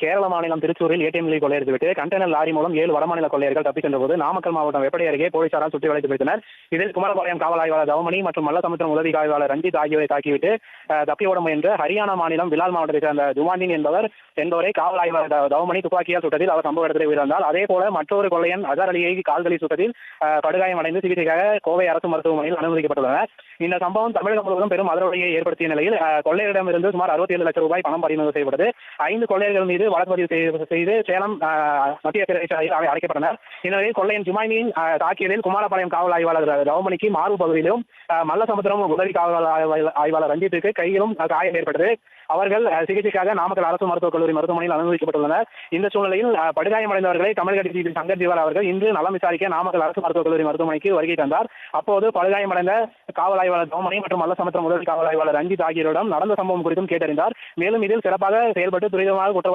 கேரள மாநிலம் திருச்சூரில் ஏடிஎம்களை கொள்ளையடித்துவிட்டு container lorry மூலம் 7 வடமாநில கொள்ளையர்கள் தப்பிச் சென்றபோது நாமக்கல் மாவட்டம் வெப்படை அருகே போலீசாரால் சுற்றி வளைத்து பிடித்தனர். இதில் குமாரபாளையம் காவல் ஆய்வாளர் தவமணி மற்றும் மல்லசமுத்திரம் உதவி ஆய்வாளர் ரஞ்சித் ஆகியோரை தாக்கிவிட்டு தப்பி ஓட முயன்ற ஹரியானா மாநிலம் விலால் மாவட்டத்தைச் சேர்ந்த ஜுமான்தீன் என்பவரை காவல் ஆய்வாளர் தவமணி துப்பாக்கியால் சுட்டதில் அவர் சம்பவ இடத்திலே உயிரிழந்தார். அதே போல மற்றொரு கொள்ளையன் அஜர் அலியை கால்களில் சுட்டதில் படுகாயமடைந்து சிகிச்சைக்காக கோவை அரசு மருத்துவமனையில் அனுமதிக்கப்பட்டுள்ளனர். இந்த சம்பவம் தமிழகம் முழுவதும் பெரும் அதிர்வலையை ஏற்படுத்திய நிலையில் கொள்ளையரிடமிருந்து சுமார் 67 லட்சம் ரூபாய் பணம் பறிமுதல் செய்யப்பட்டது. 5 கொள்ளையர்கள் மீது வழக்கு பதிவு செய்து சேலம் மத்திய சிறைச்சாலையில் அடைக்கப்பட்டனர். இந்நிலையில் கொள்ளையன் ஜுமானியின் தாக்கியதில் குமாரபாளையம் காவல் ஆய்வாளர் ரவமணிக்கு மார்பு பகுதியிலும் மல்லசமுத்திரம் உதவி காவல் ஆய்வாளர் ரஞ்சித்துக்கு கையிலும் காயம் ஏற்பட்டது. அவர்கள் சிகிச்சைக்காக நாமக்கல் அரசு மருத்துவக் கல்லூரி மருத்துவமனையில் அனுமதிக்கப்பட்டுள்ளனர். இந்த சூழ்நிலையில் படுகாயமடைந்தவர்களை தமிழக டிஜிபி சங்கர் ஜிவால் அவர்கள் இன்று நலம் விசாரிக்க நாமக்கல் அரசு மருத்துவக் கல்லூரி மருத்துவமனைக்கு வருகை தந்தார். அப்போது படுகாயமடைந்த காவல் ஆய்வாளர் தவமணி மற்றும் மல்லசமுத்திரம் உதவி காவல் ஆய்வாளர் ரஞ்சித் ஆகியோரிடம் நடந்த சம்பவம் குறித்தும் கேட்டறிந்தார். மேலும் இதில் சிறப்பாக செயல்பட்டு துரிதமாக குற்றவாளி